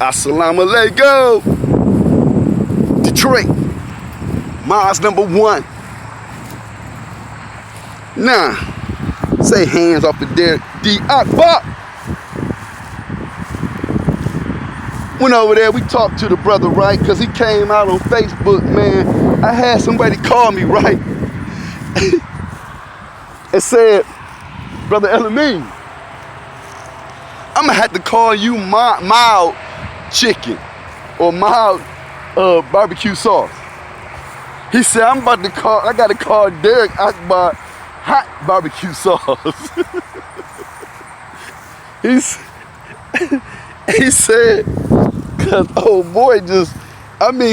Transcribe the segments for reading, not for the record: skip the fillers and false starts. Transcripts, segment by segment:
Assalamu alaikum. Detroit, miles number 1. Nah, say hands off the Derek D. Akbar. Went over there, we talked to the brother, right? Because he came out on Facebook, man. I had somebody call me, right? and said, Brother Elamine, I'm gonna have to call you mild chicken or mild barbecue sauce. He said, I gotta call Derek Akbar hot barbecue sauce. he said, cause old boy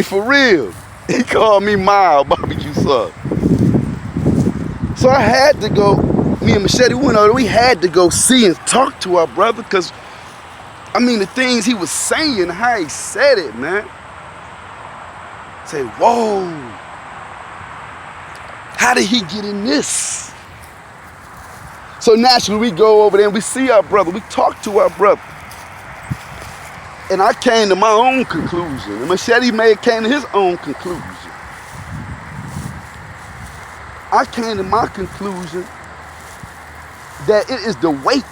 for real, he called me mild barbecue sauce. So I had to go, me and Machete went over, we had to go see and talk to our brother, cause the things he was saying, how he said it, man. Say, whoa, how did he get in this? So naturally we go over there and we see our brother, we talk to our brother. And I came to my own conclusion, and Machete came to his own conclusion. I came to my conclusion that it is the weight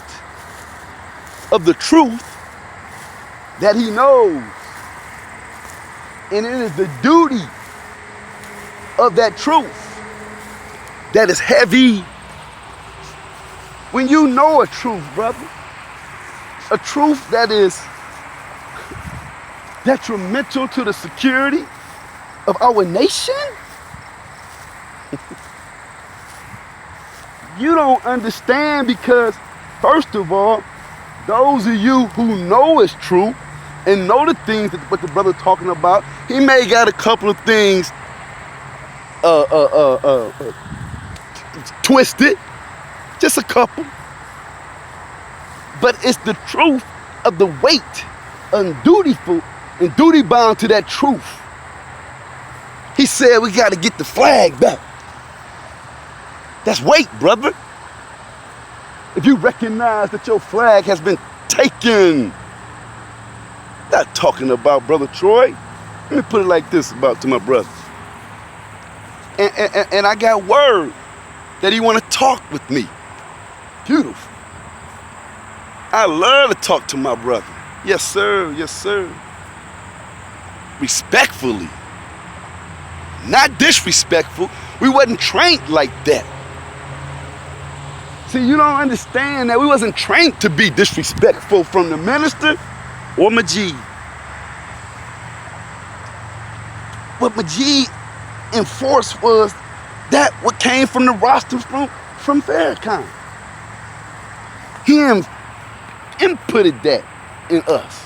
of the truth that he knows. And it is the duty of that truth that is heavy. When you know a truth, brother, a truth that is detrimental to the security of our nation, you don't understand, because first of all, those of you who know it's true and know the things that what the brother talking about, he may got a couple of things twisted, just a couple, but it's the truth of the weight and dutiful and duty bound to that truth. He said we got to get the flag back. That's weight, brother. If you recognize that your flag has been taken. Not talking about Brother Troy. Let me put it like this to my brother. And I got word that he want to talk with me. Beautiful. I love to talk to my brother. Yes, sir. Yes, sir. Respectfully. Not disrespectful. We wasn't trained like that. See, you don't understand that we wasn't trained to be disrespectful from the minister or Majid. What Majid enforced was that what came from the roster from Farrakhan. Him inputted that in us.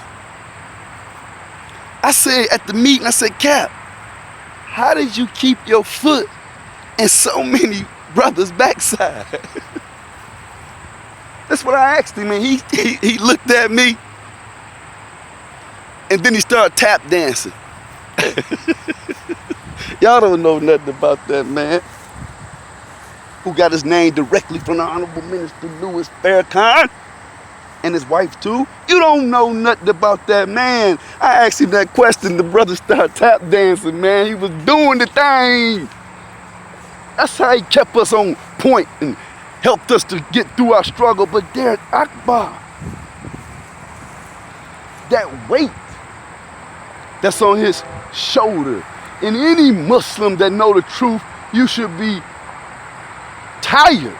I said at the meeting, I said, Cap, how did you keep your foot in so many brothers' backside? That's what I asked him, and he looked at me, and then he started tap dancing. Y'all don't know nothing about that man, who got his name directly from the Honorable Minister Louis Farrakhan, and his wife too. You don't know nothing about that man. I asked him that question, the brother started tap dancing, man. He was doing the thing. That's how he kept us on point and helped us to get through our struggle. But Derek Akbar, that weight that's on his shoulder, and any Muslim that know the truth, you should be tired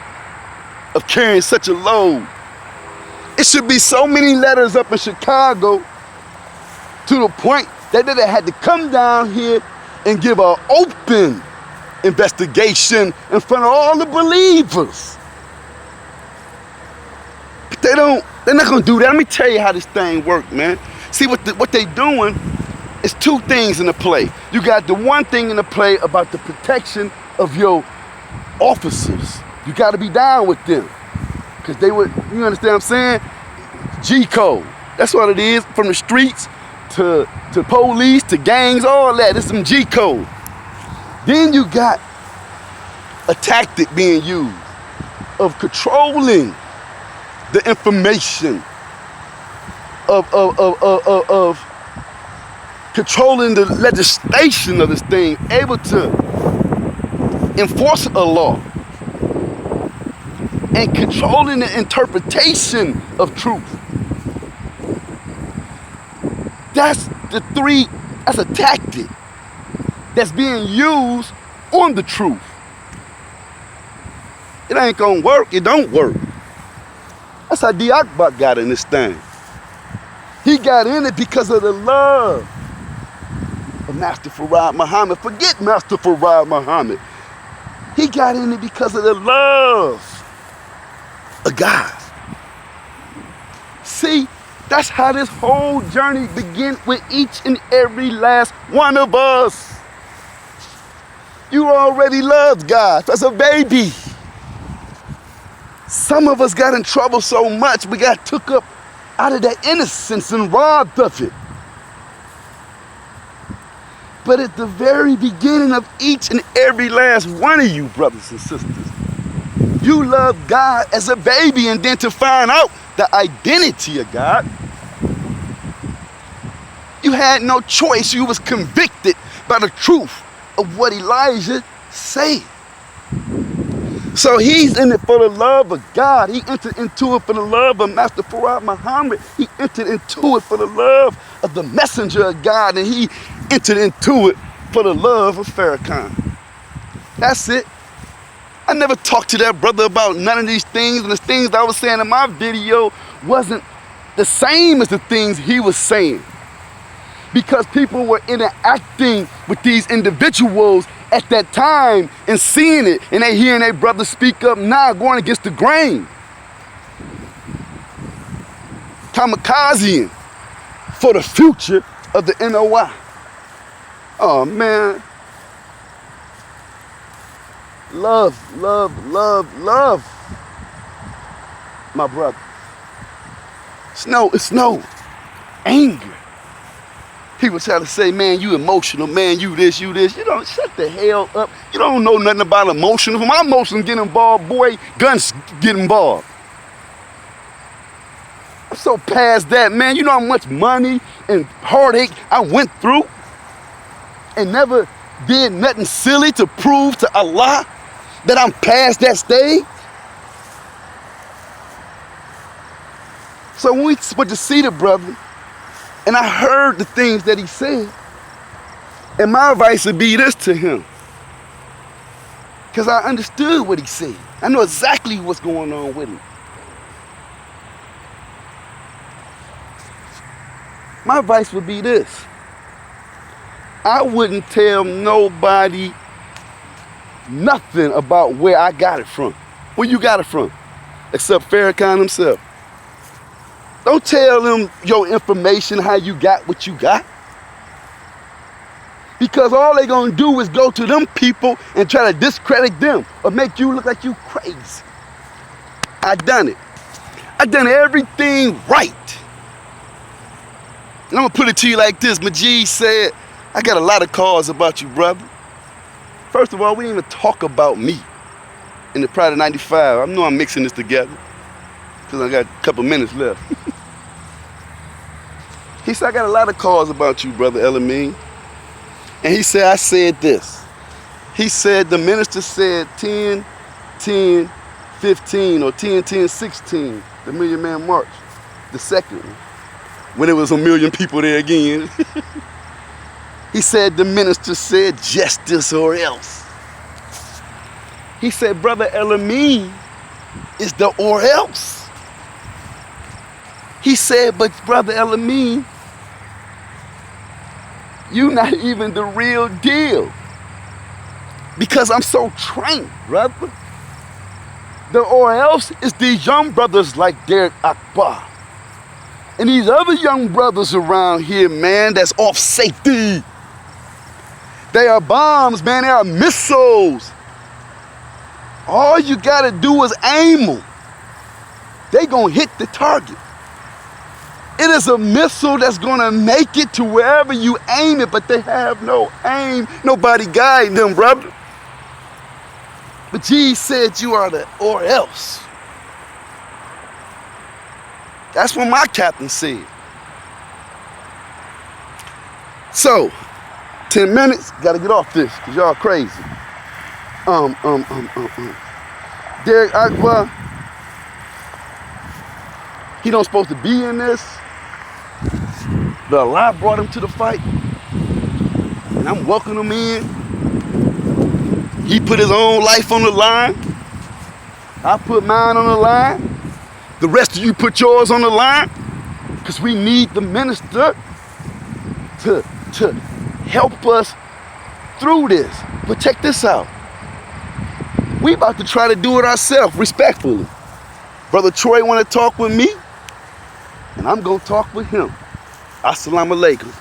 of carrying such a load. It should be so many letters up in Chicago to the point that they had to come down here and give an open investigation in front of all the believers. But they're not gonna do that. Let me tell you how this thing works, man. See, what they doing is two things in the play. You got the one thing in the play about the protection of your officers. You gotta be down with them. Cause you understand what I'm saying? G-code, that's what it is, from the streets to police, to gangs, all that, it's some G-code. Then you got a tactic being used of controlling the information of controlling the legislation of this thing, able to enforce a law, and controlling the interpretation of truth. That's a tactic that's being used on the truth. It ain't gonna work, it don't work. That's how Akbar got in this thing. He got in it because of the love of Master Farad Muhammad. Forget Master Farad Muhammad. He got in it because of the love of God. See, that's how this whole journey begins with each and every last one of us. You already loved God as a baby. Some of us got in trouble so much we got took up out of that innocence and robbed of it. But at the very beginning of each and every last one of you, brothers and sisters, you loved God as a baby, and then to find out the identity of God, you had no choice. You was convicted by the truth of what Elijah said. So he's in it for the love of God. He entered into it for the love of Master Farad Muhammad. He entered into it for the love of the messenger of God. And he entered into it for the love of Farrakhan. That's it. I never talked to that brother about none of these things. And the things I was saying in my video wasn't the same as the things he was saying. Because people were interacting with these individuals at that time and seeing it, and they hearing their brother speak up now, going against the grain. Kamikaze for the future of the NOI. Oh man. Love, love, love, love. My brother. It's no anger. People try to say, man, you emotional, man, you this. You don't, shut the hell up. You don't know nothing about emotions. When my emotions get involved, boy, guns get involved. I'm so past that, man. You know how much money and heartache I went through and never did nothing silly to prove to Allah that I'm past that stage? So when we went to see the brother, and I heard the things that he said, and my advice would be this to him, because I understood what he said. I know exactly what's going on with him. My advice would be this. I wouldn't tell nobody nothing about where I got it from. Where you got it from? Except Farrakhan himself. Don't tell them your information, how you got what you got. Because all they're going to do is go to them people and try to discredit them or make you look like you crazy. I done it. I done everything right. And I'm going to put it to you like this. Majid said, I got a lot of calls about you, brother. First of all, we didn't even talk about me in the Pride of 95. I know I'm mixing this together because I got a couple minutes left. He said, I got a lot of calls about you, Brother Elamine. And he said, I said this. He said, the minister said 10, 10, 15, or 10, 10, 16, the Million Man March, the second one, when there was a million people there again. He said, the minister said, justice or else. He said, Brother Elamine is the or else. He said, but Brother Elamine, you not even the real deal. Because I'm so trained, brother. The or else is these young brothers like Derek Akbar. And these other young brothers around here, man, that's off safety. They are bombs, man, they are missiles. All you gotta do is aim them. They gonna hit the target. It is a missile that's gonna make it to wherever you aim it, but they have no aim. Nobody guiding them, brother. But G said you are the or else. That's what my captain said. So, 10 minutes, gotta get off this, cause y'all crazy. Derek Akbar, he don't supposed to be in this. But Allah brought him to the fight, and I'm welcoming him in. He put his own life on the line. I put mine on the line. The rest of you put yours on the line, because we need the minister to help us through this. But check this out. We about to try to do it ourselves, respectfully. Brother Troy want to talk with me, and I'm going to talk with him. Assalamu alaikum.